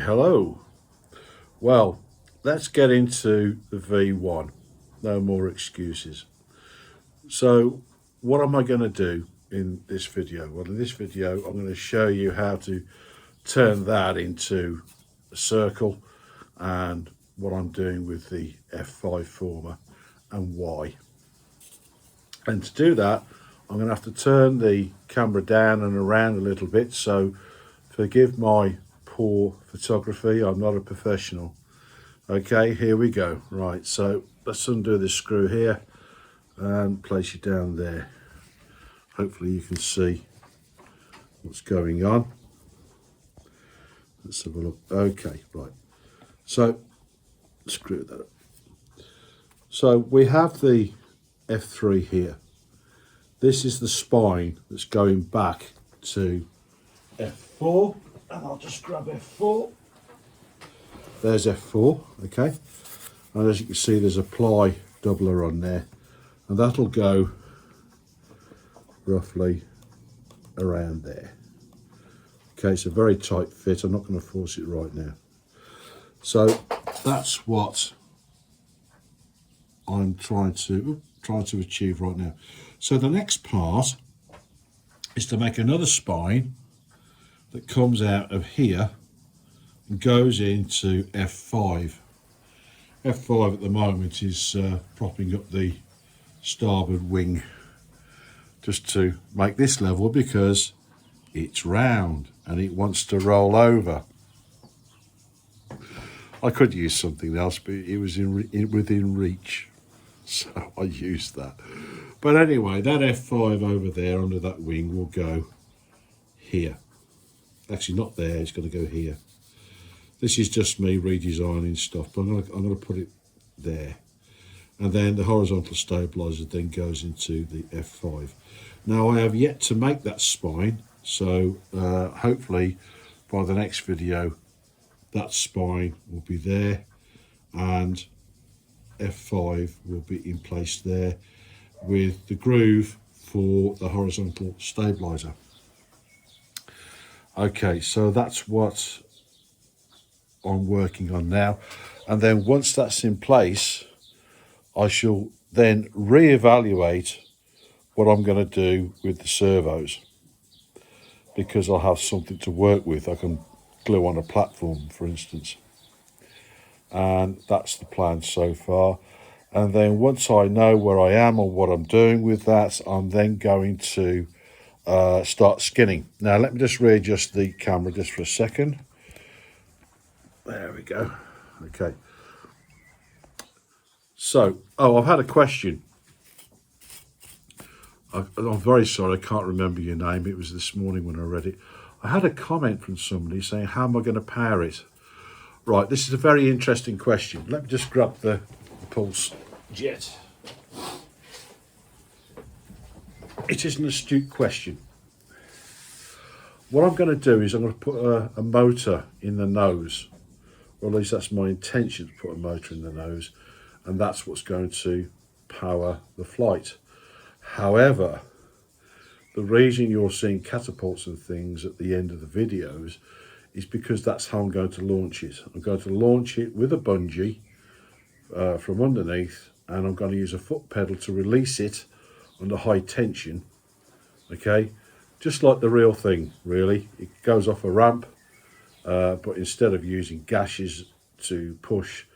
hello. Well, let's get into the V1. No more excuses. So, what am I going to do in this video? Well, in this video, I'm going to show you how to turn that into a circle and what I'm doing with the F5 former and why. And to do that, I'm going to have to turn the camera down and around a little bit, so forgive my poor photography, I'm not a professional. Okay, here we go. Right, so let's undo this screw here and place it down there. Hopefully you can see what's going on. Let's have a look. Okay, right. So screw that up. So we have the F3 here. This is the spine that's going back to F4, and I'll just grab F4. There's F4, okay, and as you can see there's a ply doubler on there, and that'll go roughly around there. Okay, it's a very tight fit. I'm not going to force it right now. So that's what I'm trying to achieve right now. So the next part is to make another spine that comes out of here and goes into F5. F5 at the moment is propping up the starboard wing just to make this level because it's round and it wants to roll over. I could use something else, but it was within reach, so I used that. But anyway, that F5 over there under that wing will go here. Actually, not there, it's going to go here. This is just me redesigning stuff, but I'm going to put it there. And then the horizontal stabilizer then goes into the F5. Now, I have yet to make that spine, so hopefully by the next video, that spine will be there and F5 will be in place there with the groove for the horizontal stabilizer. Okay, so that's what I'm working on now, and then once that's in place I shall then re-evaluate what I'm going to do with the servos, because I'll have something to work with. I can glue on a platform, for instance, and that's the plan so far. And then once I know where I am or what I'm doing with that, I'm then going to start skinning. Now let me just readjust the camera just for a second. There we go. Okay. So, I've had a question. I'm very sorry, I can't remember your name. It was this morning when I read it. I had a comment from somebody saying, how am I going to power it? Right, this is a very interesting question. Let me just grab the pulse jet. It is an astute question. What I'm going to do is I'm going to put a motor in the nose, or at least that's my intention, to put a motor in the nose, and that's what's going to power the flight. However, the reason you're seeing catapults and things at the end of the videos is because that's how I'm going to launch it. I'm going to launch it with a bungee from underneath, and I'm going to use a foot pedal to release it under high tension. Okay, just like the real thing, really. It goes off a ramp, but instead of using gashes to push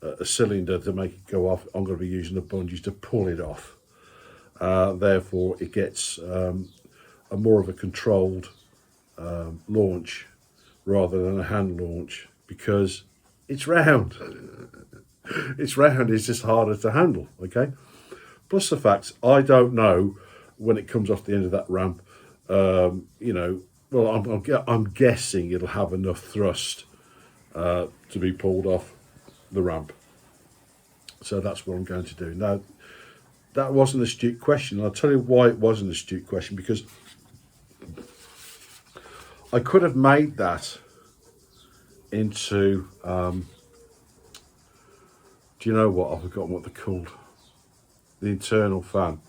a cylinder to make it go off, I'm going to be using the bungees to pull it off. Therefore, it gets a more of a controlled launch rather than a hand launch, because it's round. It's round, it's just harder to handle, okay? Plus the fact, I don't know when it comes off the end of that ramp, you know, well, I'm guessing it'll have enough thrust to be pulled off the ramp. So that's what I'm going to do. Now, that was an astute question. I'll tell you why it was an astute question, because I could have made that into, do you know what? I've forgotten what they're called. The internal fan.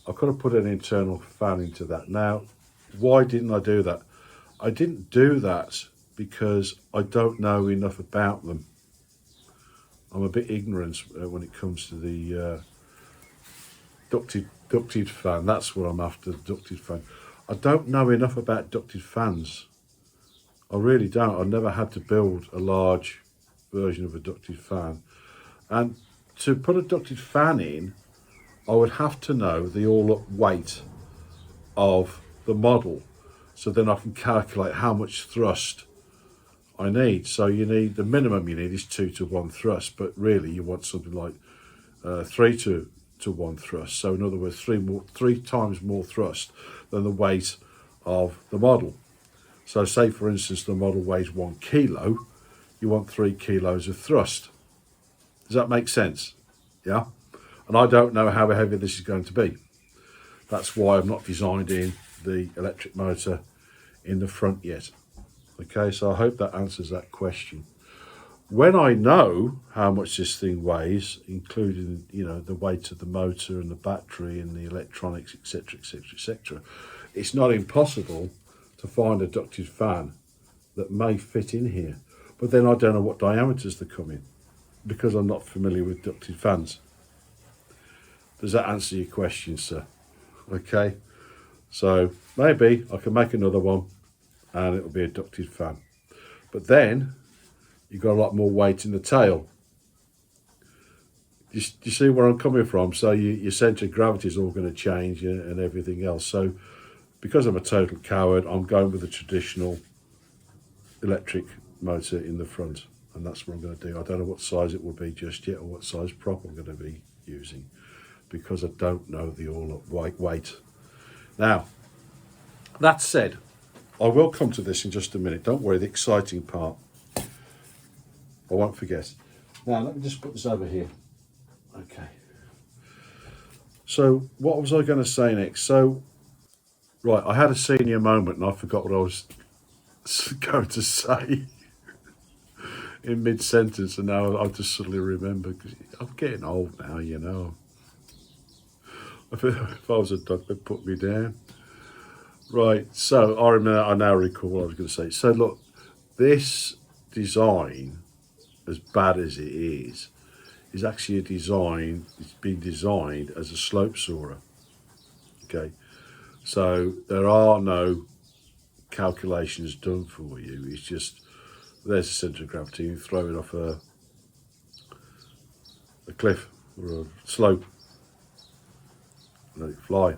I could have put an internal fan into that. Now, why didn't I do that? I didn't do that because I don't know enough about them. I'm a bit ignorant when it comes to the ducted fan. That's what I'm after, the ducted fan. I don't know enough about ducted fans. I really don't. I've never had to build a large version of a ducted fan. And to put a ducted fan in, I would have to know the all-up weight of the model. So then I can calculate how much thrust I need. So you need, the minimum you need is 2-to-1 thrust, but really you want something like 3-to-1 thrust. So in other words, three times more thrust than the weight of the model. So say for instance the model weighs 1 kilo, you want 3 kilos of thrust. Does that make sense? Yeah. And I don't know how heavy this is going to be. That's why I've not designed in the electric motor in the front yet. Okay, so I hope that answers that question. When I know how much this thing weighs, including, you know, the weight of the motor and the battery and the electronics, etc., etc., etc., it's not impossible to find a ducted fan that may fit in here. But then I don't know what diameters they come in, because I'm not familiar with ducted fans. Does that answer your question, sir? Okay, so maybe I can make another one and it'll be a ducted fan. But then you've got a lot more weight in the tail. You see where I'm coming from? So your centre of gravity is all going to change and everything else. So because I'm a total coward, I'm going with the traditional electric motor in the front. And that's what I'm going to do. I don't know what size it will be just yet or what size prop I'm going to be using, because I don't know the all-up weight. Now, that said, I will come to this in just a minute. Don't worry, the exciting part, I won't forget. Now, let me just put this over here. Okay. So, what was I going to say next? So, right, I had a senior moment and I forgot what I was going to say in mid-sentence, and now I just suddenly remember, because I'm getting old now, you know. If I was a dog, they'd put me down. Right, so I now recall what I was going to say. So look, this design, as bad as it is actually a design, it's been designed as a slope soarer. Okay, so there are no calculations done for you. It's just, there's the centre of gravity, you throw it off a cliff or a slope, let it fly.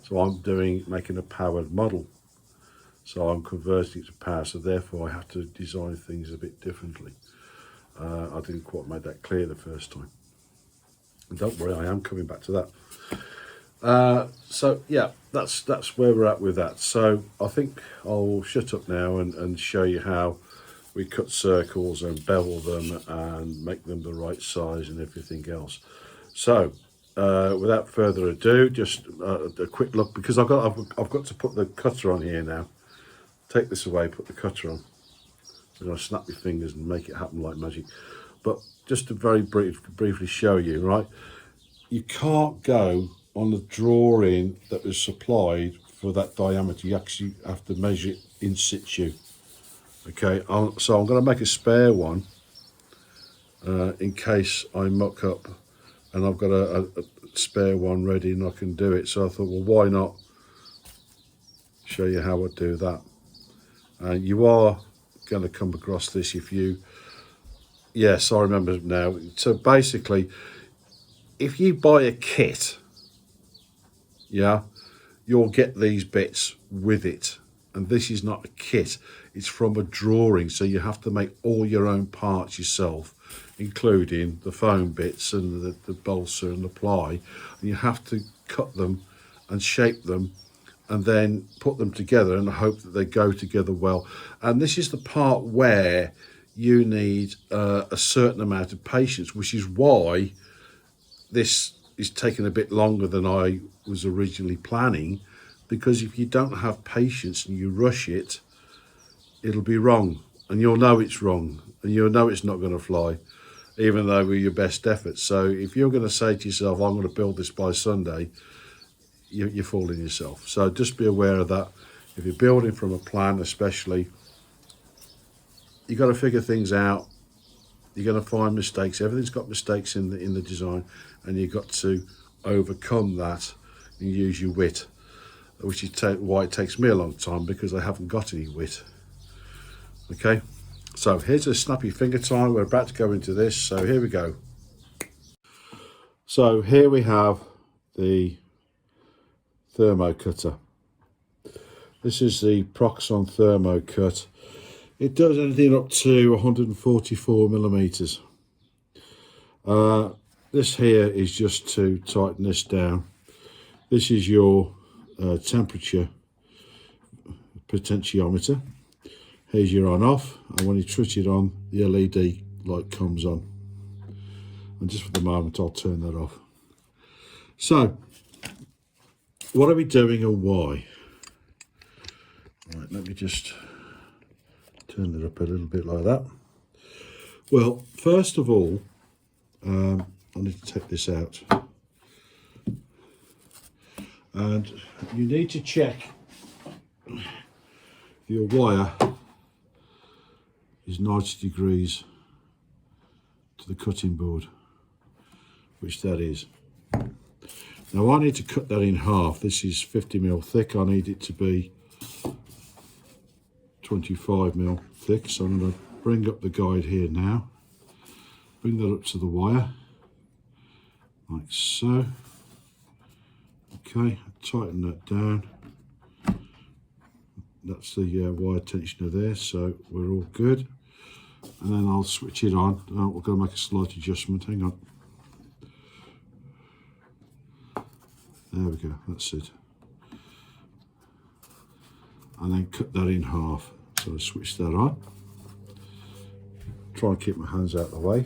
So I'm making a powered model. So I'm converting it to power. So therefore I have to design things a bit differently. I didn't quite make that clear the first time. And don't worry, I am coming back to that. So yeah, that's where we're at with that. So I think I'll shut up now and show you how we cut circles and bevel them and make them the right size and everything else. So without further ado, just a quick look, because I've got to put the cutter on here now. Take this away, put the cutter on. I'm going to snap your fingers and make it happen like magic. But just to very briefly show you, right? You can't go on the drawing that was supplied for that diameter. You actually have to measure it in situ. Okay, so I'm going to make a spare one in case I muck up, and I've got a spare one ready and I can do it. So I thought, well, why not show you how I do that? And you are going to come across this if you, yes, I remember now. So basically, if you buy a kit, yeah, you'll get these bits with it. And this is not a kit, it's from a drawing. So you have to make all your own parts yourself, including the foam bits and the balsa and the ply. And you have to cut them and shape them and then put them together and hope that they go together well. And this is the part where you need a certain amount of patience, which is why this is taking a bit longer than I was originally planning, because if you don't have patience and you rush it, it'll be wrong, and you'll know it's wrong, and you'll know it's not going to fly, even though with your best efforts. So if you're going to say to yourself, I'm going to build this by Sunday, you're fooling yourself. So just be aware of that. If you're building from a plan, especially, You've got to figure things out. You're going to find mistakes. Everything's got mistakes in the design, and you've got to overcome that and use your wit, which is why it takes me a long time, because I haven't got any wit. Okay, so here's a snappy finger time. We're about to go into this, so here we go. So here we have the thermo cutter. This is the Proxon thermo cut. It does anything up to 144 millimeters. This here is just to tighten this down. This is your temperature potentiometer. Here's your on off, and when you switch it on, the LED light comes on. And just for the moment, I'll turn that off. So, what are we doing and why? Right, let me just turn it up a little bit like that. Well, first of all, I need to take this out. And you need to check your wire is 90 degrees to the cutting board, which that is. Now I need to cut that in half. This is 50mm thick. I need it to be 25mm thick. So I'm going to bring up the guide here now. Bring that up to the wire, like so. Okay, tighten that down. That's the wire tensioner there, so we're all good. And then I'll switch it on. We're going to make a slight adjustment. Hang on. There we go, that's it. And then cut that in half. So I switch that on. Try and keep my hands out of the way.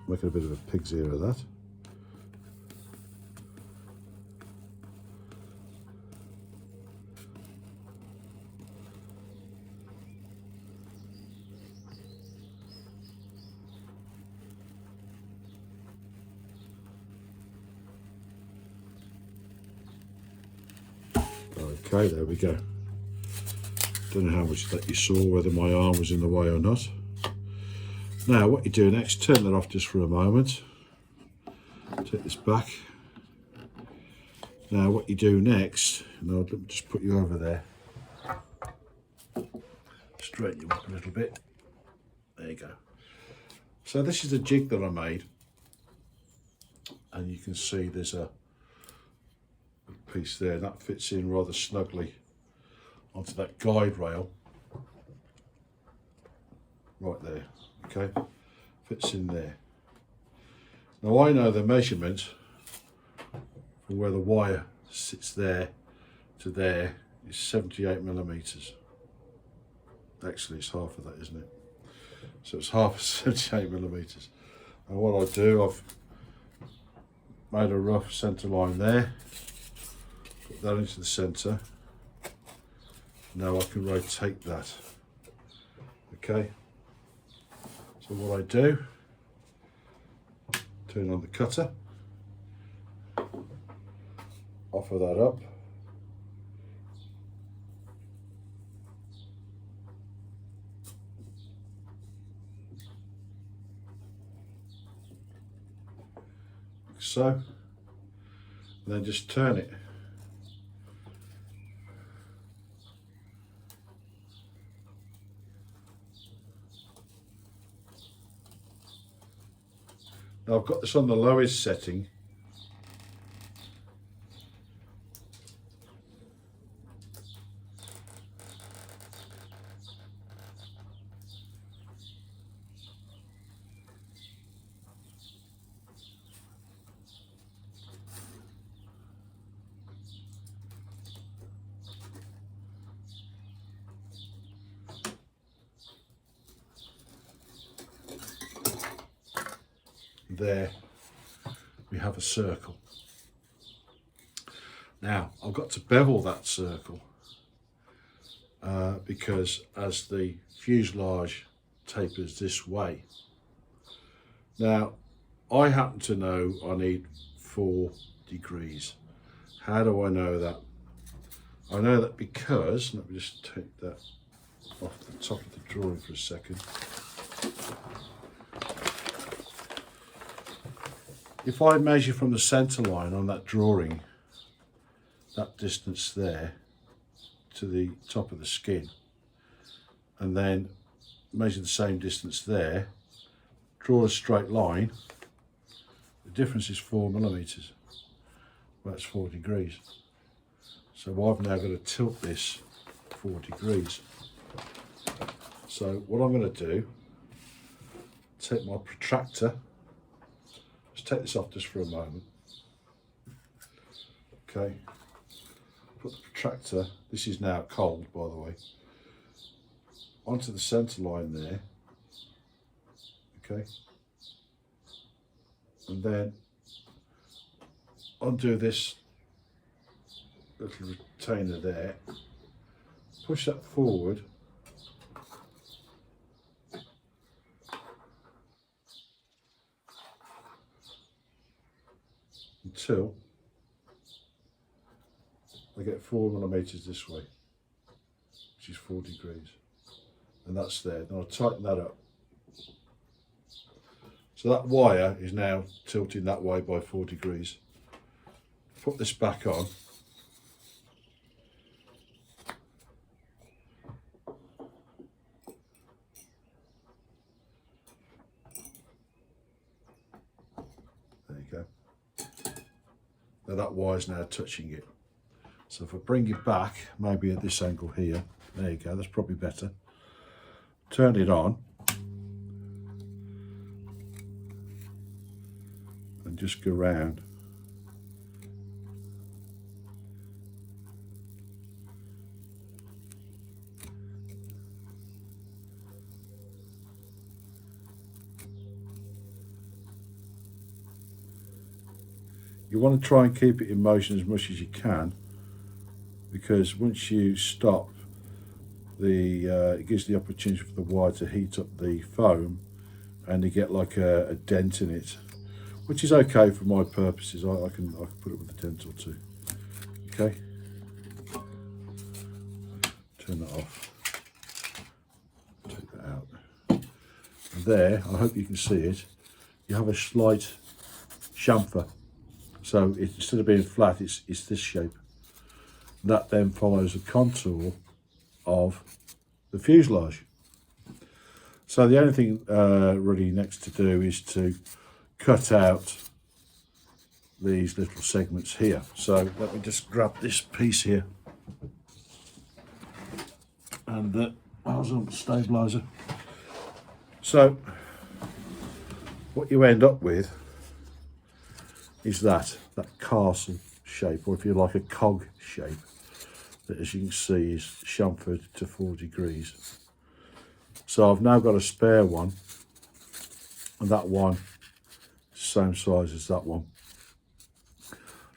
Making a bit of a pig's ear of that. Okay, there we go. Don't know how much that you saw, whether my arm was in the way or not. Now what you do next, turn that off just for a moment. Take this back. Now what you do next, and I'll just put you over there. Straighten you up a little bit. There you go. So this is a jig that I made. And you can see there's a piece there that fits in rather snugly onto that guide rail right there. Okay, fits in there. Now I know the measurement from where the wire sits there to there is 78mm. Actually it's half of that, isn't it? So it's half of 78mm. And what I do, I've made a rough centre line there. Put that into the centre. Now I can rotate that. Okay. So what I do, turn on the cutter, offer that up. Like so. And then just turn it. Now I've got this on the lowest setting. There we have a circle. Now I've got to bevel that circle because as the fuselage tapers this way. Now I happen to know I need 4 degrees. How do I know that? I know that because, let me just take that off the top of the drawing for a second. If I measure from the centre line on that drawing, that distance there to the top of the skin, and then measure the same distance there, draw a straight line, the difference is 4mm. Well, that's 4 degrees. So I've now got to tilt this 4 degrees. So what I'm going to do, take my protractor, let's take this off just for a moment. Okay, put the protractor, this is now cold by the way, onto the centre line there, okay, and then undo this little retainer there, push that forward until I get 4mm this way, which is 4 degrees, and that's there. Then I'll tighten that up. So that wire is now tilting that way by 4 degrees. Put this back on. There you go. Now that wire's now touching it. So if I bring it back, maybe at this angle here, there you go, that's probably better. Turn it on. And just go round. You want to try and keep it in motion as much as you can, because once you stop, it gives the opportunity for the wire to heat up the foam and you get like a dent in it, which is okay for my purposes. I can put it with a dent or two. Okay, turn that off, take that out. And there, I hope you can see it, you have a slight chamfer. So instead of being flat, it's this shape. That then follows the contour of the fuselage. So the only thing really next to do is to cut out these little segments here. So let me just grab this piece here and the horizontal stabilizer. So what you end up with is that castle shape, or if you like, a cog shape, that as you can see is chamfered to 4 degrees. So I've now got a spare one, and that one is the same size as that one.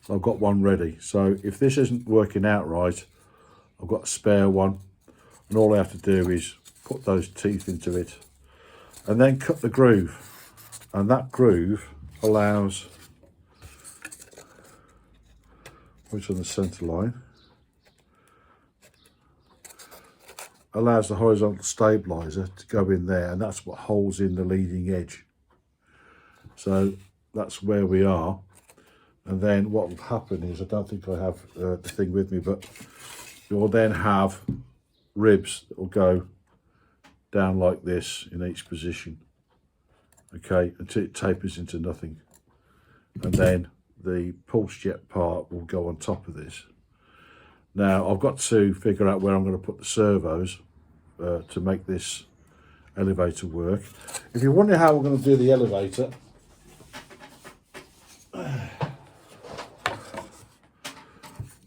I've got one ready. So if this isn't working out right, I've got a spare one, and all I have to do is put those teeth into it and then cut the groove, and that groove allows, which on the centre line, allows the horizontal stabilizer to go in there, and that's what holds in the leading edge. So that's where we are. And then what will happen is, I don't think I have the thing with me, but you'll then have ribs that will go down like this in each position, okay, until it tapers into nothing. And then the pulse jet part will go on top of this. Now I've got to figure out where I'm going to put the servos to make this elevator work. If you're wondering how we're going to do the elevator,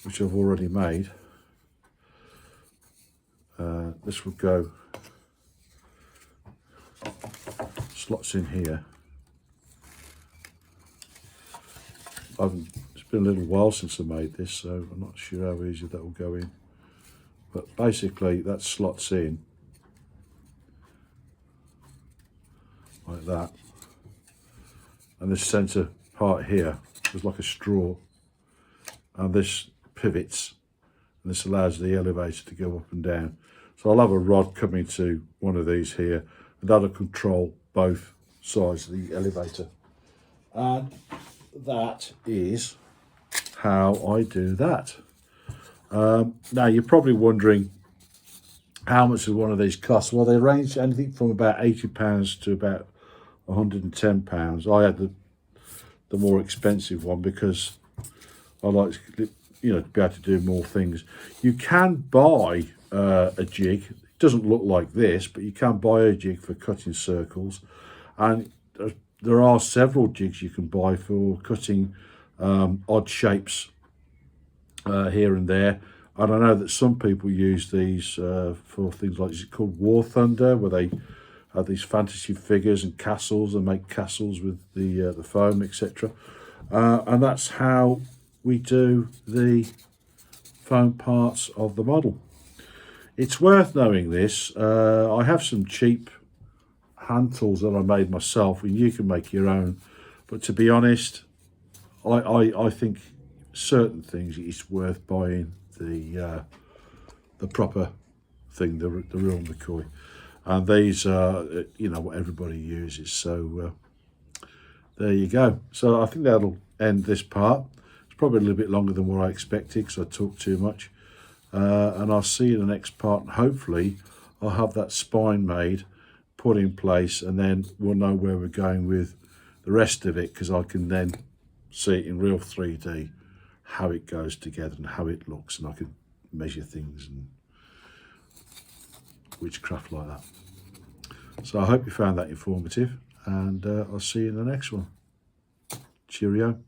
which I've already made, this will go, slots in here. It's been a little while since I made this, so I'm not sure how easy that will go in. But basically that slots in like that. And this centre part here is like a straw. And this pivots and this allows the elevator to go up and down. So I'll have a rod coming to one of these here, and that'll control both sides of the elevator. And that is how I do that. Now you're probably wondering, how much does one of these cost? Well, they range anything from about £80 to about £110. I had the more expensive one because I like to, to be able to do more things. You can buy a jig. It doesn't look like this, but you can buy a jig for cutting circles, and there are several jigs you can buy for cutting odd shapes here and there. And I know that some people use these for things like, is it called War Thunder, where they have these fantasy figures and castles and make castles with the foam, etc. And that's how we do the foam parts of the model. It's worth knowing this. I have some cheap hand tools that I made myself, and you can make your own. But to be honest, I think certain things it's worth buying the proper thing, the real McCoy. And these are, what everybody uses. So there you go. So I think that'll end this part. It's probably a little bit longer than what I expected because I talked too much. And I'll see you in the next part. And hopefully I'll have that spine made, put in place, and then we'll know where we're going with the rest of it, because I can then see it in real 3D, how it goes together and how it looks, and I can measure things and witchcraft like that. So I hope you found that informative, and I'll see you in the next one. Cheerio.